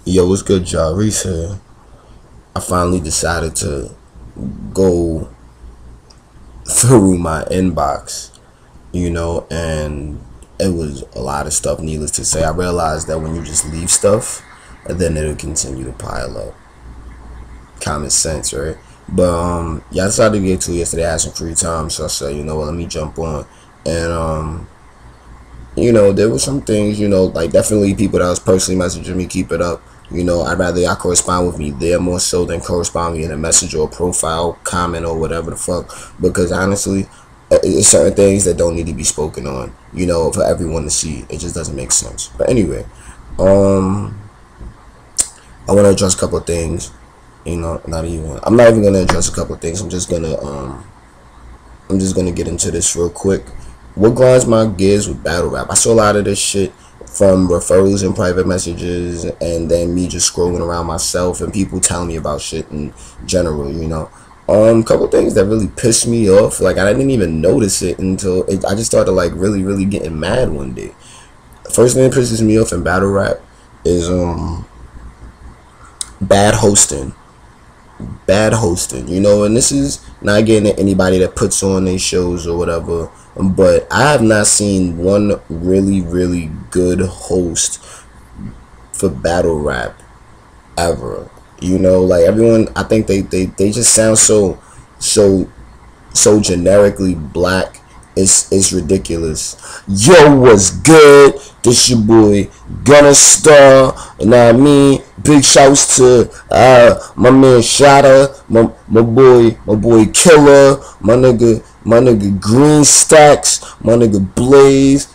Yo, what's good, y'all? Reese here. I finally decided to go through my inbox, and it was a lot of stuff, needless to say. I realized that when you just leave stuff, then it'll continue to pile up. Common sense, right? But, yeah, I decided to get to it yesterday. I had some free time, so I said, you know what, let me jump on. And, there were some things, like definitely people that was personally messaging me, keep it up. I'd rather y'all correspond with me there more so than correspond with me in a message or a profile comment or whatever the fuck. Because honestly, it's certain things that don't need to be spoken on, for everyone to see. It just doesn't make sense. But anyway, I want to address a couple of things. I'm not even gonna address a couple of things. I'm just gonna get into this real quick. What grinds my gears with battle rap? I saw a lot of this shit from referrals and private messages, and then me just scrolling around myself and people telling me about shit in general. Couple things that really pissed me off. Like I didn't even notice it until I just started like really, really getting mad one day. First thing that pisses me off in battle rap is bad hosting. Bad hosting, and this is not getting at anybody that puts on their shows or whatever, but I have not seen one really, really good host for battle rap ever. Like everyone, I think they just sound so generically black. It's ridiculous. Yo, what's good? This your boy Gunna Star, and I mean, big shouts to my man Shotta, my boy Killer, my nigga Green Stacks, my nigga Blaze,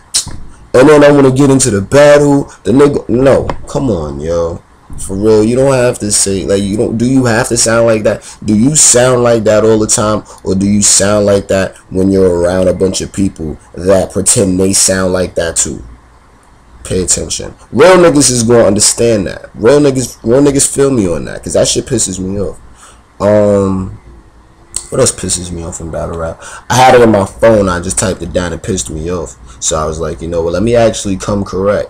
and then I want to get into the battle. The nigga, no, come on, yo. For real, you don't have to say, like, do you have to sound like that? Do you sound like that all the time? Or do you sound like that when you're around a bunch of people that pretend they sound like that too? Pay attention. Real niggas is gonna understand that. Real niggas feel me on that, because that shit pisses me off. What else pisses me off in battle rap? I had it on my phone, I just typed it down and it pissed me off. So I was like, you know what, let me actually come correct.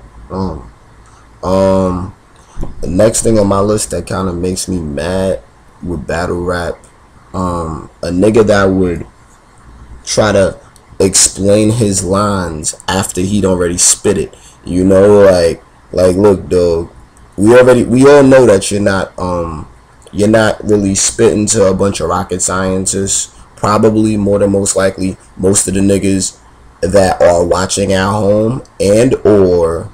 The next thing on my list that kind of makes me mad with battle rap, a nigga that would try to explain his lines after he'd already spit it. Like look, dog, we all know that you're not really spitting to a bunch of rocket scientists. Probably more than most likely, most of the niggas that are watching at home and or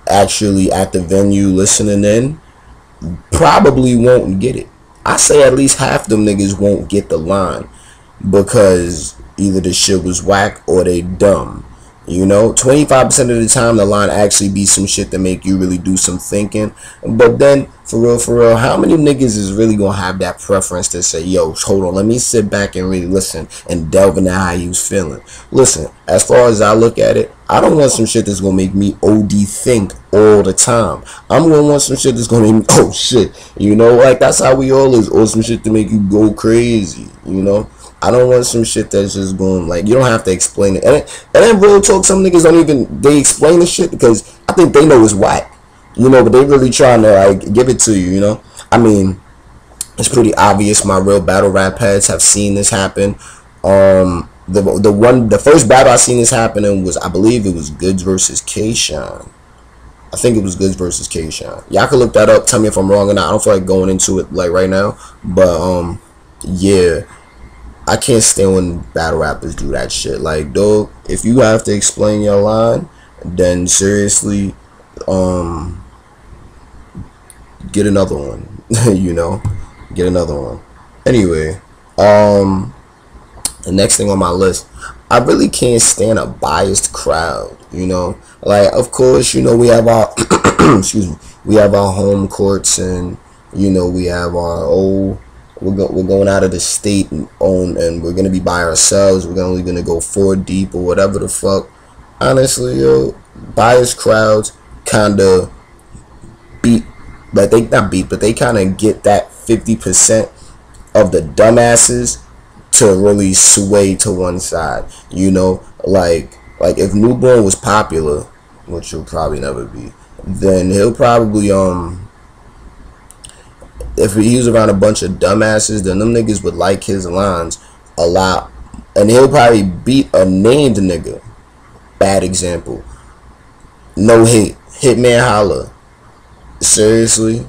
actually at the venue listening in probably won't get it. I say at least half them niggas won't get the line because either the shit was whack or they dumb. 25% of the time the line actually be some shit that make you really do some thinking. But then for real, how many niggas is really gonna have that preference to say, yo, hold on, let me sit back and really listen and delve into how he was feeling? Listen, as far as I look at it, I don't want some shit that's gonna make me OD think all the time. I'm gonna want some shit that's gonna make me, oh shit, like that's how we all is, or some shit to make you go crazy. I don't want some shit that's just going, like, you don't have to explain it. And then real talk, some niggas don't even, they explain the shit because I think they know it's whack. But they really trying to, like, give it to you, I mean, it's pretty obvious my real battle rap heads have seen this happen. The first battle I seen this happening was, I believe it was Goods versus K-Shine. I think it was Goods versus K-Shine. Y'all can look that up, tell me if I'm wrong or not. I don't feel like going into it, like, right now. But, yeah. I can't stand when battle rappers do that shit. Like, dog, if you have to explain your line, then seriously, get another one. Get another one. Anyway, the next thing on my list, I really can't stand a biased crowd. Like, of course, we have our excuse me, we have our home courts, and we have our old. We're going out of the state and we're gonna be by ourselves. We're only gonna go 4 deep or whatever the fuck. Honestly, biased crowds kind of beat, but they not beat, but they kind of get that 50% of the dumbasses to really sway to one side. Like if Newborn was popular, which will probably never be, then he'll probably if he was around a bunch of dumbasses, then them niggas would like his lines a lot, and he'll probably beat a named nigga. Bad example. No hate. Hitman Holla. Seriously,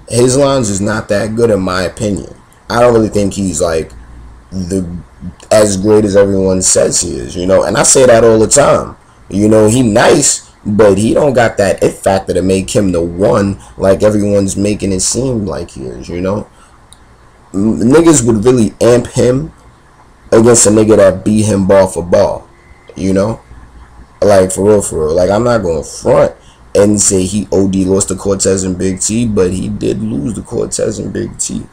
his lines is not that good in my opinion. I don't really think he's like the as great as everyone says he is, you know. And I say that all the time. You know, he nice, but he don't got that it factor to make him the one like everyone's making it seem like he is, you know. Niggas would really amp him against a nigga that beat him ball for ball, you know. Like, for real. Like, I'm not going to front and say he OD lost to Cortez and Big T, but he did lose to Cortez and Big T.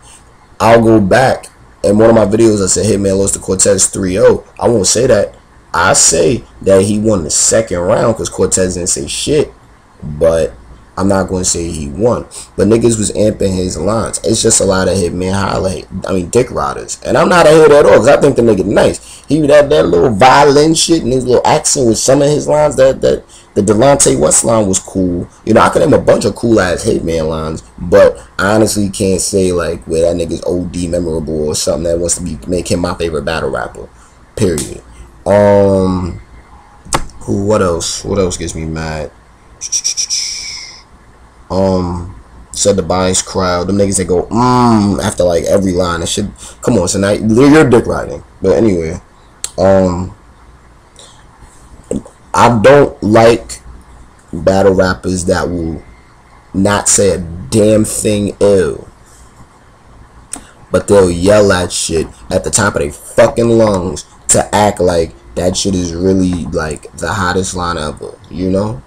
I'll go back. In one of my videos, I said Hitman lost to Cortez 3-0. I won't say that. I say that he won the second round because Cortez didn't say shit. But I'm not going to say he won. But niggas was amping his lines. It's just a lot of Hitman Holla, dick riders. And I'm not a hater at all because I think the nigga nice. He that little violin shit and his little accent with some of his lines. The Delonte West line was cool. You know, I could name a bunch of cool ass Hitman lines. But I honestly can't say like where that nigga's OD memorable or something that wants to make him my favorite battle rapper. Period. What else? What else gets me mad? Said the bias crowd. Them niggas that go after like every line. That shit. Come on, so now you're dick riding. But anyway, I don't like battle rappers that will not say a damn thing ill, but they'll yell at shit at the top of their fucking lungs to act like that shit is really like the hottest line ever, you know?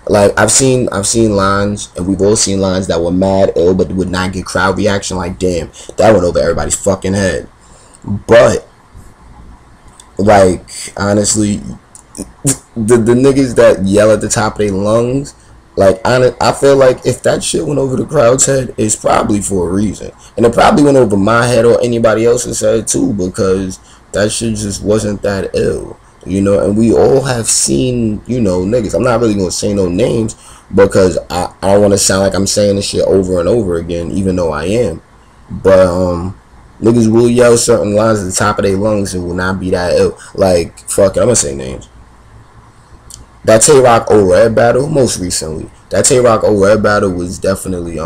Like, I've seen lines, and we've all seen lines that were mad ill, but would not get crowd reaction. Like, damn, that went over everybody's fucking head. But, like, honestly, the niggas that yell at the top of their lungs, like, I feel like if that shit went over the crowd's head, it's probably for a reason. And it probably went over my head or anybody else's head, too, because that shit just wasn't that ill. You know, and we all have seen, you know, niggas. I'm not really going to say no names because I don't want to sound like I'm saying this shit over and over again, even though I am. But, niggas will yell certain lines at the top of their lungs and will not be that ill. Like, fuck it, I'm going to say names. That Tay-Rock O-Red battle, most recently. That Tay-Rock O-Red battle was definitely,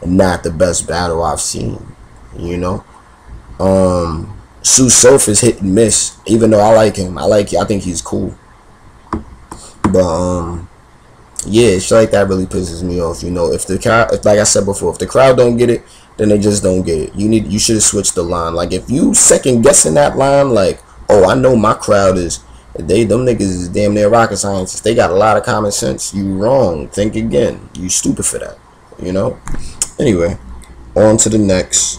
not the best battle I've seen, you know. Sue Surf is hit and miss, even though I like him. I think he's cool. But yeah, shit like that really pisses me off. You know, if like I said before, if the crowd don't get it, then they just don't get it. You should have switched the line. Like, if you second guessing that line, like, oh, I know my crowd is them niggas is damn near rocket scientists. They got a lot of common sense. You wrong. Think again. You stupid for that. You know. Anyway, on to the next.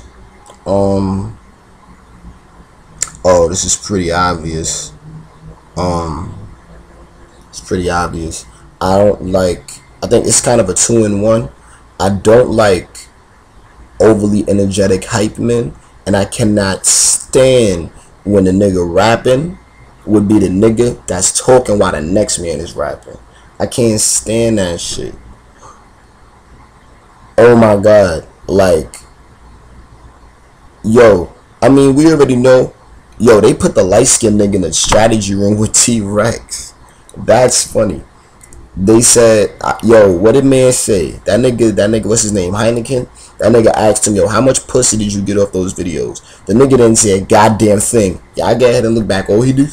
Oh, this is pretty obvious. It's pretty obvious. I think it's kind of a 2-in-1. I don't like overly energetic hype men, and I cannot stand when the nigga rapping would be the nigga that's talking while the next man is rapping. I can't stand that shit. Oh my god. Like, yo, I mean, we already know. Yo, they put the light-skinned nigga in the strategy room with T-Rex. That's funny. They said, yo, what did man say? That nigga, what's his name? Heineken? That nigga asked him, yo, how much pussy did you get off those videos? The nigga didn't say a goddamn thing. Yeah, I go ahead and look back. Oh, he did.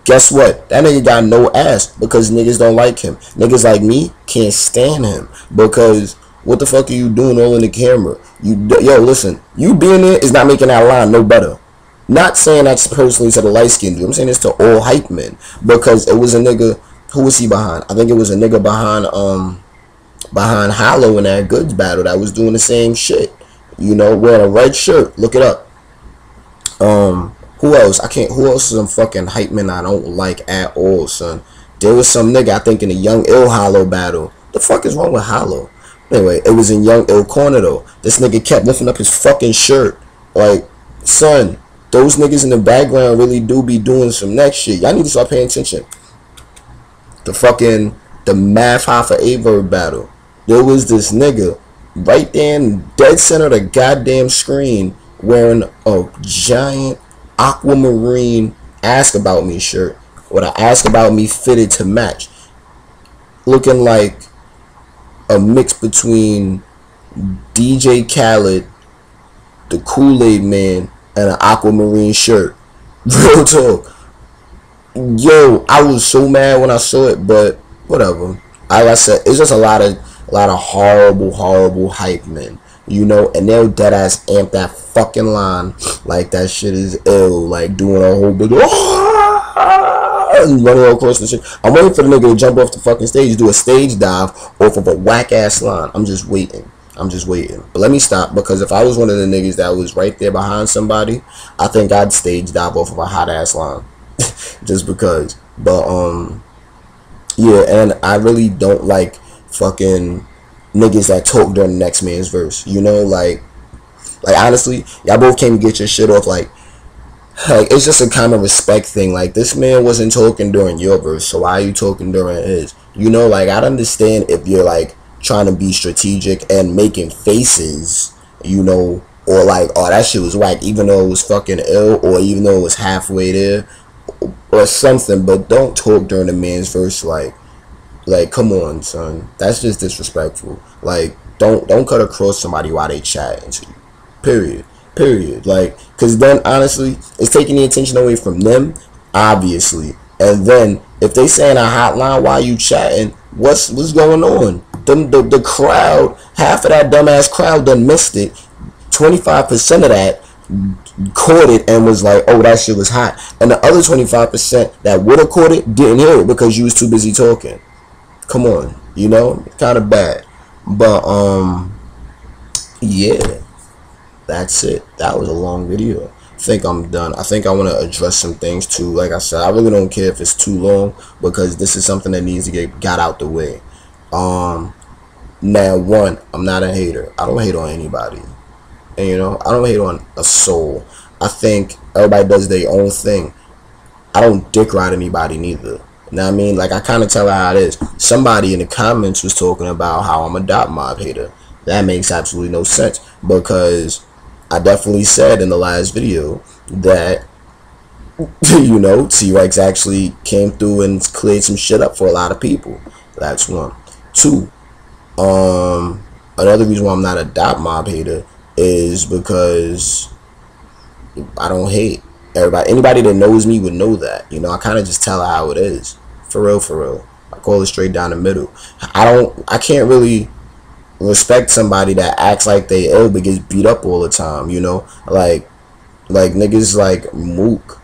Guess what? That nigga got no ass because niggas don't like him. Niggas like me can't stand him because what the fuck are you doing all in the camera? Yo, listen, you being there is not making that line no better. Not saying that's personally to the light-skinned dude. I'm saying this to all hype men. Because it was a nigga. Who was he behind? I think it was a nigga behind Hollow in that Goods battle that was doing the same shit. You know, wearing a red shirt. Look it up. Who else? Who else is some fucking hype men I don't like at all, son? There was some nigga, I think, in the Young Ill Hollow battle. The fuck is wrong with Hollow? Anyway, it was in Young Ill Corner, though. This nigga kept lifting up his fucking shirt. Like, son, those niggas in the background really do be doing some next shit. Y'all need to start paying attention. The the Math Hoffa Averb battle. There was this nigga right there in dead center of the goddamn screen wearing a giant aquamarine Ask About Me shirt with an Ask About Me fitted to match, looking like a mix between DJ Khaled, the Kool-Aid Man, and an aquamarine shirt. Real talk. Yo, I was so mad when I saw it, but whatever. Like I said, it's just a lot of horrible hype, man. You know, and they'll dead ass amp that fucking line like that shit is ill, like doing a whole big and running all across the shit. I'm waiting for the nigga to jump off the fucking stage, do a stage dive off of a whack ass line. I'm just waiting. But let me stop, because if I was one of the niggas that was right there behind somebody, I think I'd stage dive off of a hot ass line. Just because. But yeah, and I really don't like fucking niggas that talk during the next man's verse. You know, like honestly, y'all both came to get your shit off. Like it's just a kind of respect thing. Like, this man wasn't talking during your verse, so why are you talking during his? You know, like, I'd understand if you're like trying to be strategic and making faces, you know, or like, oh, that shit was whack, even though it was fucking ill, or even though it was halfway there or something. But don't talk during the man's verse. Like come on, son, that's just disrespectful. Like, don't cut across somebody while they chatting to you, period. Like, because then honestly it's taking the attention away from them, obviously. And then if they saying a hotline while you chatting, what's going on? The crowd, half of that dumbass crowd done missed it. 25% of that caught it and was like, oh, that shit was hot. And the other 25% that would have caught it didn't hear it because you was too busy talking. Come on, you know, kind of bad. But yeah, that's it. That was a long video. I think I'm done. I think I want to address some things too. Like I said, I really don't care if it's too long, because this is something that needs to got out the way. Now, one, I'm not a hater. I don't hate on anybody. And, you know, I don't hate on a soul. I think everybody does their own thing. I don't dick ride anybody neither. You know what I mean? Like, I kind of tell her how it is. Somebody in the comments was talking about how I'm a Dot Mob hater. That makes absolutely no sense, because I definitely said in the last video that, you know, T-Rex actually came through and cleared some shit up for a lot of people. That's one. Two, another reason why I'm not a Dot Mob hater is because I don't hate. Anybody that knows me would know that. You know, I kind of just tell her how it is. For real. I call it straight down the middle. I can't really respect somebody that acts like they ill but gets beat up all the time, you know? Like niggas like Mook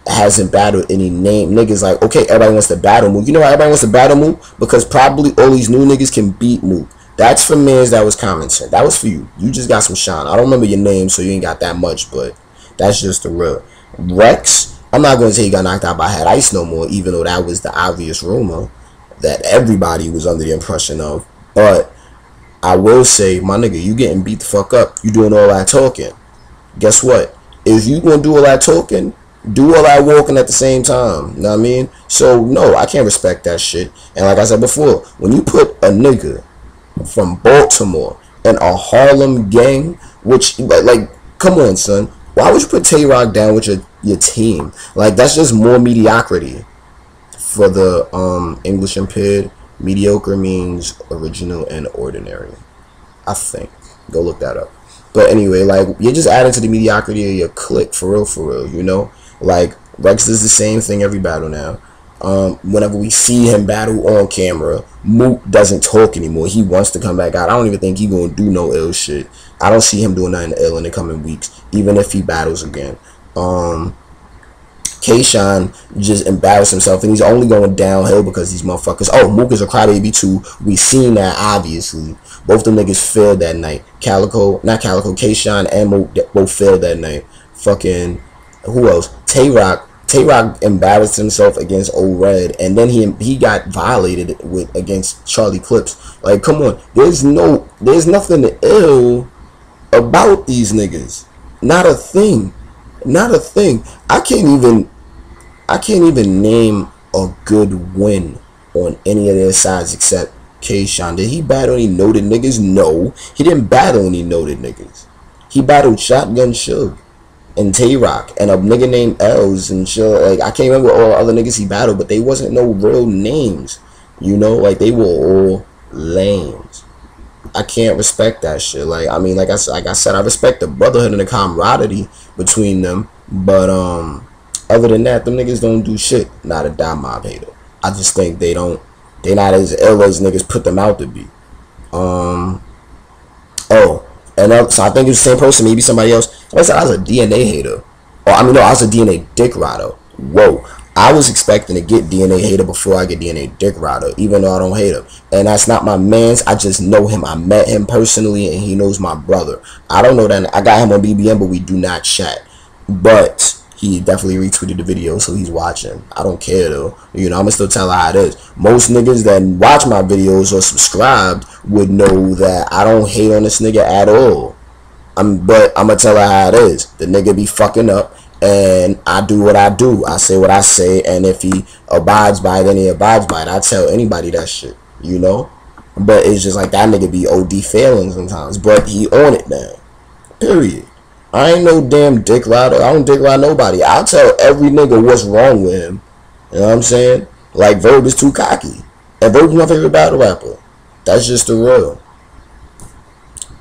hasn't battled any name. Niggas like, okay, everybody wants to battle Mook. You know why everybody wants to battle Mook? Because probably all these new niggas can beat Mook. That's for mans that was commenting. That was for you. You just got some shine. I don't remember your name, so you ain't got that much, but that's just the real. Rex, I'm not going to say he got knocked out by Hat Ice no more, even though that was the obvious rumor that everybody was under the impression of. But I will say, my nigga, you getting beat the fuck up. You doing all that talking. Guess what? If you going to do all that talking, do all that walking at the same time. You know what I mean? So, no, I can't respect that shit. And like I said before, when you put a nigga from Baltimore and a Harlem gang, which, like, come on, son. Why would you put Tay-Rock down with your team? Like, that's just more mediocrity. For the English impaired, mediocre means original and ordinary, I think. Go look that up. But anyway, like, you're just adding to the mediocrity of your clique, for real, you know? Like, Rex does the same thing every battle now. Whenever we see him battle on camera, Mook doesn't talk anymore. He wants to come back out. I don't even think he gonna do no ill shit. I don't see him doing nothing ill in the coming weeks, even if he battles again. K-Shine just embarrassed himself, and he's only going downhill because these motherfuckers. Oh, Mook is a crybaby too. We seen that, obviously. Both them niggas failed that night. K-Shine and Mook both failed that night. Fucking, who else? Tay-Rock embarrassed himself against Old Red, and then he got violated against Charlie Clips. Like, come on, there's nothing ill about these niggas. Not a thing. I can't even name a good win on any of their sides except K-Shine. Did he battle any noted niggas? No, he didn't battle any noted niggas. He battled Shotgun Suge and Tay-Rock and a nigga named Els and shit. Like, I can't remember all the other niggas he battled, but they wasn't no real names. You know, like, they were all lames. I can't respect that shit. Like, I mean, like I said, I respect the brotherhood and the camaraderie between them. But other than that, them niggas don't do shit. Not a Die Mob hater. I just think they not as ill as niggas put them out to be. Oh, and so I think it was the same person, maybe somebody else. Somebody said I was a DNA hater. Or, I mean, no, I was a DNA dick rider. Whoa. I was expecting to get DNA hater before I get DNA dick rider, even though I don't hate him. And that's not my man's. I just know him. I met him personally, and he knows my brother. I don't know that. I got him on BBM, but we do not chat. But he definitely retweeted the video, so he's watching. I don't care, though. You know, I'm going to still tell her how it is. Most niggas that watch my videos or subscribed would know that I don't hate on this nigga at all. But I'm going to tell her how it is. The nigga be fucking up, and I do what I do. I say what I say, and if he abides by it, then he abides by it. I tell anybody that shit, you know? But it's just like that nigga be OD failing sometimes. But he on it now. Period. I ain't no damn dick rider. I don't dick ride nobody. I'll tell every nigga what's wrong with him. You know what I'm saying? Like, Verb is too cocky. And Verb is my favorite battle rapper. That's just the real.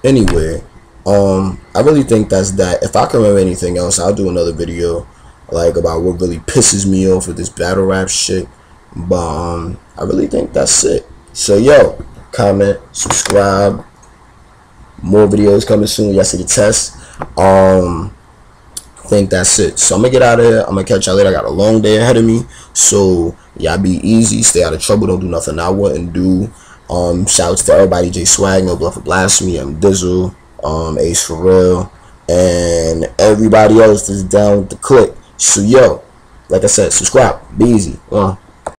Anyway, I really think that's that. If I can remember anything else, I'll do another video, like, about what really pisses me off with this battle rap shit. But, I really think that's it. So, yo, comment, subscribe. More videos coming soon. Yes, the test. I think that's it. So I'm gonna get out of here. I'm gonna catch y'all later. I got a long day ahead of me, so y'all be easy, stay out of trouble, don't do nothing I wouldn't do. Shouts to everybody: J Swag, No Bluff for Blasphemy, Dizzle, Ace for Real, and everybody else that's down with the click. So yo, like I said, subscribe, be easy.